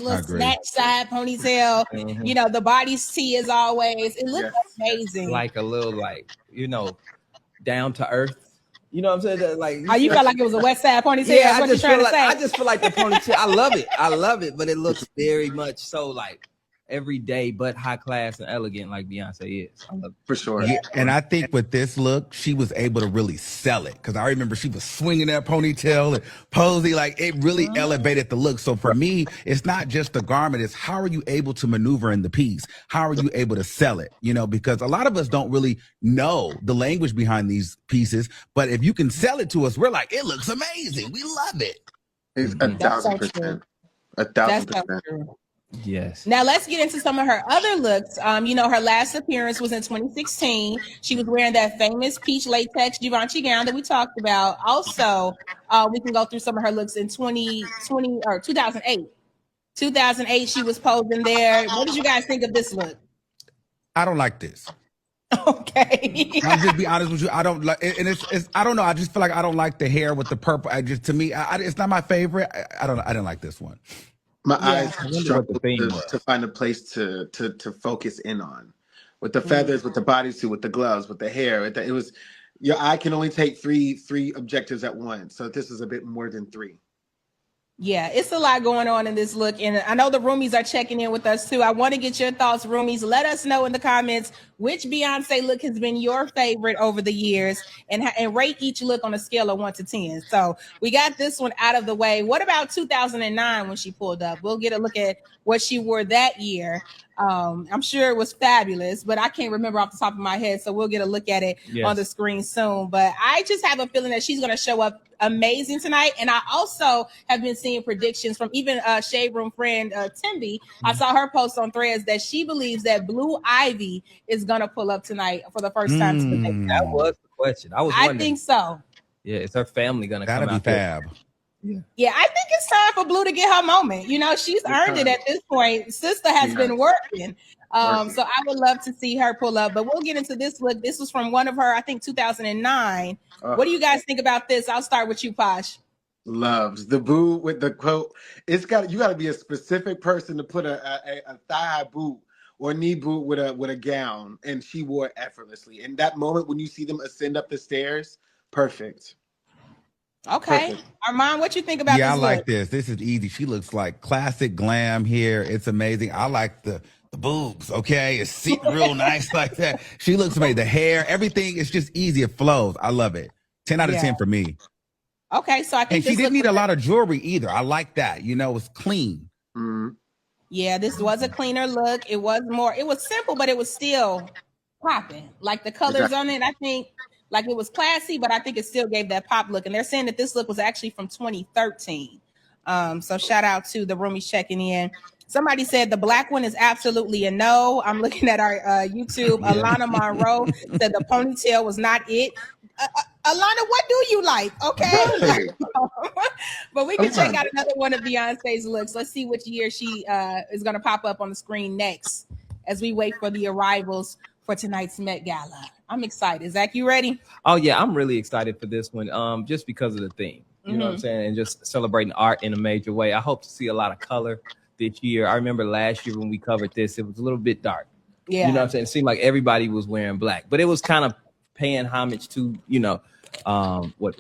little snatch side ponytail. You know, the body's tea as always. It looks amazing. Like a little, like, you know, down to earth. You know what I'm saying? Like, you felt like it was a West Side ponytail? Yeah, what you trying to say? I just feel like the ponytail. I love it. I love it, but it looks very much so like everyday, but high class and elegant, like Beyonce is. I love it. For sure. Yeah, and I think with this look, she was able to really sell it, because I remember she was swinging that ponytail and posing, like it really elevated the look. So for me, it's not just the garment, it's how are you able to maneuver in the piece? How are you able to sell it? You know, because a lot of us don't really know the language behind these pieces, but if you can sell it to us, we're like, it looks amazing. We love it. It's 1,000%. 1,000%. Yes. Now let's get into some of her other looks. You know, her last appearance was in 2016. She was wearing that famous peach latex Givenchy gown that we talked about. Also, we can go through some of her looks in 2020 or 2008. 2008, she was posing there. What did you guys think of this look? I don't like this. Okay. I'll just be honest with you. I don't like, and it's I don't know. I just feel like I don't like the hair with the purple. To me, it's not my favorite. I didn't like this one. My eyes struggled to find a place to focus in on, with the feathers, with the bodysuit, with the gloves, with the hair. It was your eye can only take three objectives at once. So this is a bit more than three. Yeah, it's a lot going on in this look. And I know the roomies are checking in with us too. I want to get your thoughts, roomies. Let us know in the comments which Beyonce look has been your favorite over the years, and rate each look on a scale of 1 to 10. So we got this one out of the way. What about 2009 when she pulled up? We'll get a look at what she wore that year. I'm sure it was fabulous, but I can't remember off the top of my head. So we'll get a look at it on the screen soon. But I just have a feeling that she's going to show up amazing tonight. And I also have been seeing predictions from even Shade Room friend Timby. I saw her post on Threads that she believes that Blue Ivy is going to pull up tonight for the first time. That was the question. I think so. Yeah, is her family going to come out? That'd be fab. Yeah, I think it's time for Blue to get her moment. You know, she's earned it at this point. Sister has been working. So I would love to see her pull up, but we'll get into this look. This was from one of her, I think 2009. What do you guys think about this? I'll start with you, Posh. Loves the boot with the quote. You got to be a specific person to put a thigh boot or knee boot with a gown, and she wore it effortlessly. And that moment when you see them ascend up the stairs, perfect. Okay. Perfect. Armand, what you think about this? Yeah, I like this. This is easy. She looks like classic glam here. It's amazing. I like the boobs, okay? It's sitting real nice like that. She looks amazing. The hair, everything, it's just easy. It flows. I love it. 10 out of 10 for me. Okay, so I think she didn't need a lot of jewelry either. I like that. You know, it's clean. Mm-hmm. Yeah, this was a cleaner look. It was simple, but it was still popping. Like the colors on it, I think, like it was classy, but I think it still gave that pop look. And they're saying that this look was actually from 2013. So shout out to the roomies checking in. Somebody said the black one is absolutely a no. I'm looking at our YouTube. Alana Monroe said the ponytail was not it. Alana, what do you like? Okay. But we can check out another one of Beyonce's looks. Let's see which year she is going to pop up on the screen next as we wait for the arrivals for tonight's Met Gala. I'm excited. Zach, you ready? Oh, yeah. I'm really excited for this one just because of the theme. You know what I'm saying? And just celebrating art in a major way. I hope to see a lot of color this year. I remember last year when we covered this, it was a little bit dark. Yeah. You know what I'm saying? It seemed like everybody was wearing black, but it was kind of paying homage to, the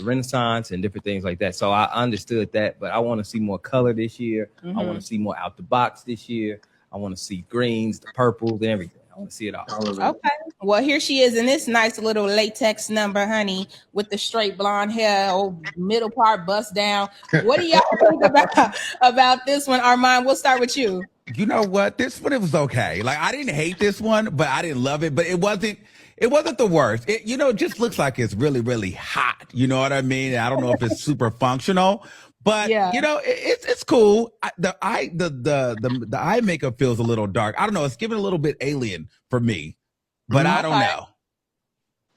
Renaissance and different things like that. So I understood that, but I want to see more color this year. I want to see more out the box this year. I want to see greens, the purples, and everything. I want to see it all. Okay. Well, here she is in this nice little latex number, honey, with the straight blonde hair, middle part bust down. What do y'all think about this one, Armand? We'll start with you. You know what? This one, it was okay. Like, I didn't hate this one, but I didn't love it. But it wasn't the worst. It just looks like it's really, really hot. You know what I mean? I don't know if it's super functional, but it's cool. The eye makeup feels a little dark. I don't know. It's giving a little bit alien for me, but I don't know.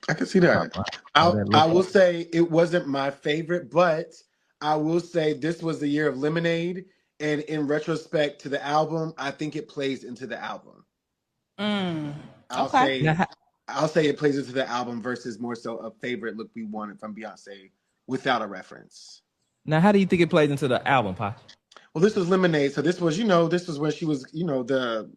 I can see that. I will say it wasn't my favorite, but I will say this was the year of Lemonade. And in retrospect to the album, I think it plays into the album. I'll say it plays into the album versus more so a favorite look we wanted from Beyonce without a reference. Now, how do you think it plays into the album, Posh? Well, this was Lemonade, so this was, this was when she was, the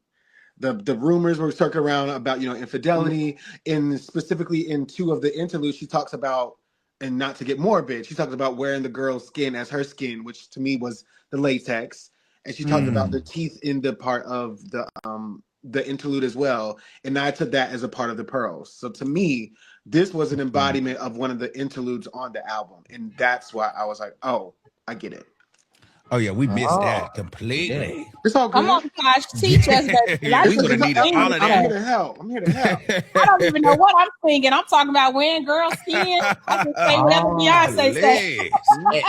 rumors were circling around about, infidelity. In specifically in two of the interludes, she talks about, and not to get morbid, she talks about wearing the girl's skin as her skin, which to me was the latex. And she talked about the teeth in the part of the interlude as well. And I took that as a part of the pearls. So to me, this was an embodiment of one of the interludes on the album. And that's why I was like, oh, I get it. Oh yeah, we missed that completely. Yeah. It's all good. Come on, Tosh, teach us. Yeah, we would have needed all of that. I'm here to help. I don't even know what I'm thinking. I'm talking about wearing girl skin. I just say whatever Beyonce said.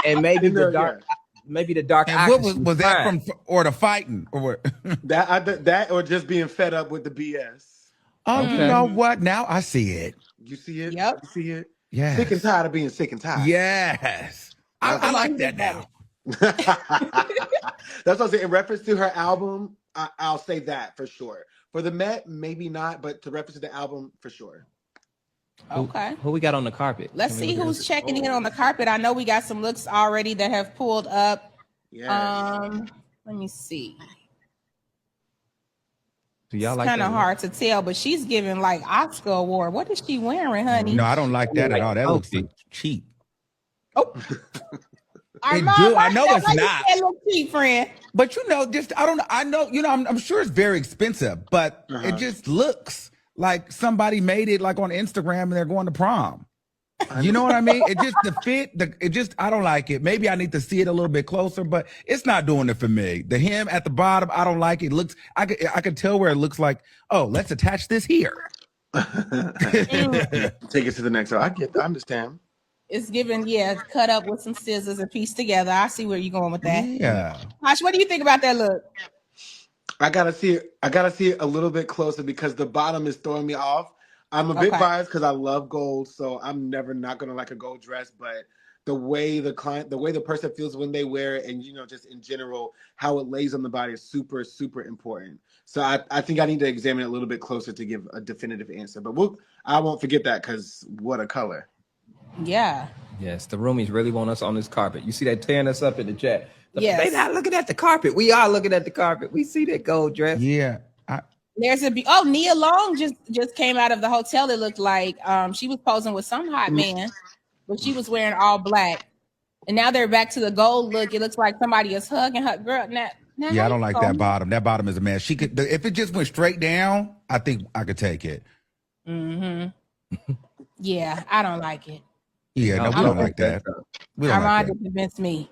And maybe the dark, maybe the dark. And what was that from? Or the fighting, or what? that or just being fed up with the BS. Oh, you know what? Now I see it. You see it? Yep. You see it? Yes. Sick and tired of being sick and tired. Yes. I like that now. That's what I'm saying. In reference to her album, I'll say that for sure. For the Met, maybe not, but to reference to the album, for sure. Okay. Who we got on the carpet? Let's see who's checking in on the carpet. I know we got some looks already that have pulled up. Yeah. Let me see. Do y'all like kind of that hard to tell, but she's giving like Oscar award. What is she wearing, honey? No, I don't like that at all. That looks cheap. Oh. I know it's not. That look cheap, friend. But I know, I'm sure it's very expensive, but it just looks like somebody made it like on Instagram and they're going to prom. You know what I mean? It just, the fit, I don't like it. Maybe I need to see it a little bit closer, but it's not doing it for me. The hem at the bottom, I don't like it. I could tell where it looks like, oh, let's attach this here. Take it to the next one. I understand. It's given, cut up with some scissors and pieced together. I see where you're going with that. Yeah. Josh, what do you think about that look? I gotta see it a little bit closer because the bottom is throwing me off. I'm a bit biased because I love gold, so I'm never not gonna like a gold dress. But the way the person feels when they wear it, and just in general, how it lays on the body is super, super important. So I think I need to examine it a little bit closer to give a definitive answer. But I won't forget that because what a color. Yeah. Yes, the roomies really want us on this carpet. You see that tearing us up in the chat. Yes. They not looking at the carpet. We are looking at the carpet. We see that gold dress. Yeah. There's Nia Long just came out of the hotel. It looked like she was posing with some hot man, but she was wearing all black. And now they're back to the gold look. It looks like somebody is hugging her girl. Now I don't like that bottom. That bottom is a mess. She could, if it just went straight down, I think I could take it. Yeah, I don't like it. Yeah, no, we don't like that. Armando convinced me.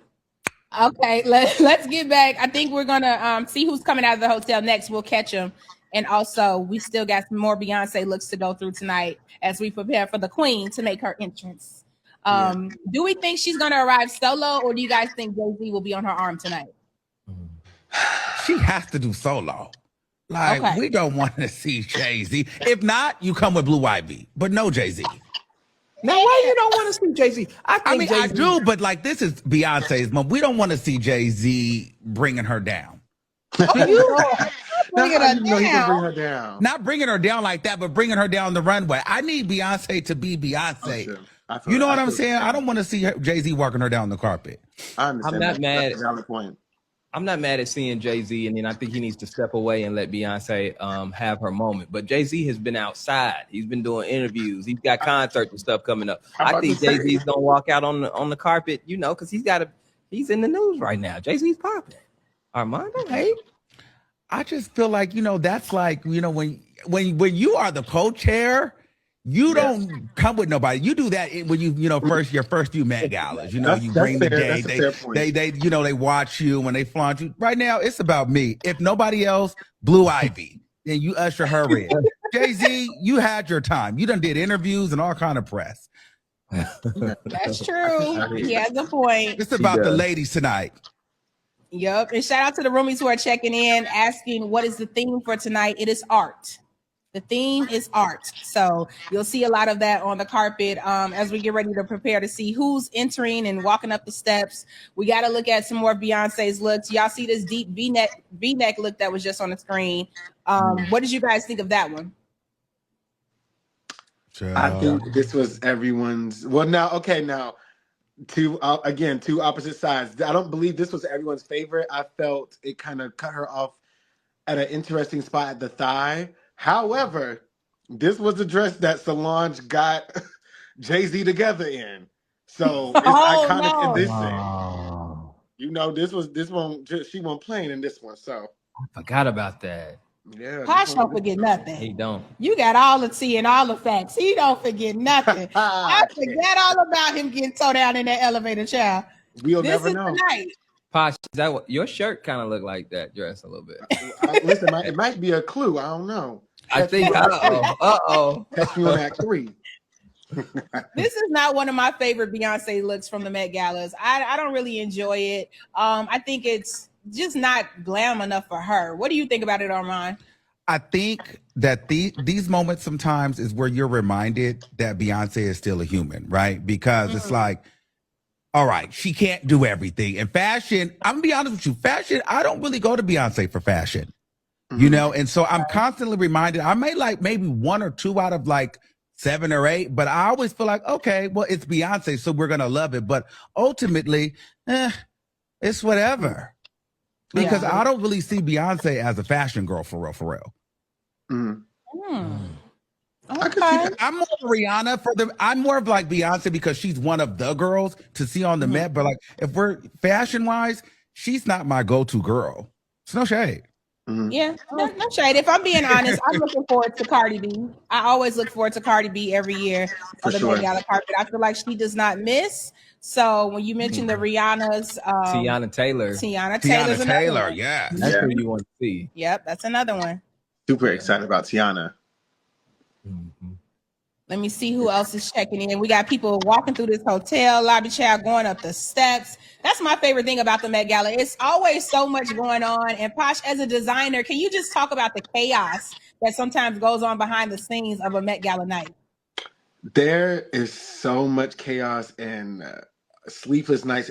Okay, let's get back. I think we're gonna see who's coming out of the hotel next. We'll catch them, and also we still got some more Beyonce looks to go through tonight as we prepare for the Queen to make her entrance. Do we think she's gonna arrive solo, or do you guys think Jay-Z will be on her arm tonight? She has to do solo. Like we don't want to see Jay-Z. If not, you come with Blue Ivy, but no Jay-Z. Now, why you don't want to see Jay-Z? I mean, I do, but like this is Beyonce's mom. We don't want to see Jay-Z bringing her down. Bringing her down. Not bringing her down like that, but bringing her down the runway. I need Beyonce to be Beyonce. You know what I'm saying? I don't want to see Jay-Z walking her down the carpet. I understand. I'm not mad. That's a valid point. I'm not mad at seeing Jay-Z, and then I think he needs to step away and let Beyonce have her moment. But Jay-Z has been outside. He's been doing interviews. He's got concerts and stuff coming up. I think Jay-Z's gonna walk out on the carpet, because he's in the news right now. Jay-Z's popping. Armando, hey. I just feel like, that's like, when you are the co-chair, you don't come with nobody. You do that when your first few Met Galas. You bring the day. They watch you when they flaunt you. Right now, it's about me. If nobody else, Blue Ivy, then you usher her in. Jay-Z, you had your time. You done did interviews and all kind of press. That's true. He has a point. It's about the ladies tonight. Yep. And shout out to the roomies who are checking in, asking what is the theme for tonight. It is art. The theme is art. So you'll see a lot of that on the carpet as we get ready to prepare to see who's entering and walking up the steps. We got to look at some more Beyonce's looks. Y'all see this deep V-neck look that was just on the screen. What did you guys think of that one? I think this was everyone's. Well, now two opposite sides. I don't believe this was everyone's favorite. I felt it kind of cut her off at an interesting spot at the thigh. However, this was the dress that Solange got Jay-Z together in. So it's iconic in this sense. Oh, You know, this one she won't playing in this one. So I forgot about that. yeah. Posh don't forget nothing. He don't. You got all the tea and all the facts. He don't forget nothing. I forgot all about him getting towed down in that elevator, child. We'll This never is know. the night. Posh, is that what your shirt kind of looked like that dress a little bit? Listen, it might be a clue. I don't know. I think. Uh-oh. Catch me on Act 3. This is not one of my favorite Beyonce looks from the Met Galas. I don't really enjoy it. I think it's just not glam enough for her. What do you think about it, Armand? I think that these moments sometimes is where you're reminded that Beyonce is still a human, right? Because it's like, all right, she can't do everything. And fashion, I'm gonna be honest with you, fashion, I don't really go to Beyonce for fashion, you know? And so I'm constantly reminded, I may like maybe 1 or 2 out of like 7 or 8, but I always feel like, okay, well, it's Beyonce, so we're gonna love it. But ultimately, it's whatever. Because I don't really see Beyonce as a fashion girl for real. I could see that. I'm more of Rihanna I'm more of like Beyonce because she's one of the girls to see on the Met. But like, if we're fashion wise, she's not my go-to girl. It's no shade. Yeah, no shade. If I'm being honest, I'm looking forward to Cardi B. I always look forward to Cardi B every year for the Met Gala carpet. I feel like she does not miss. So when you mentioned the Rihanna's, Tiana Taylor. Tiana Taylor, yeah. That's who you want to see. Yep, that's another one. Super excited about Tiana. Let me see who else is checking in. We got people walking through this hotel lobby, child, going up the steps. That's my favorite thing about the Met Gala. It's always so much going on. And Posh, as a designer, can you just talk about the chaos that sometimes goes on behind the scenes of a Met Gala night? There is so much chaos and sleepless nights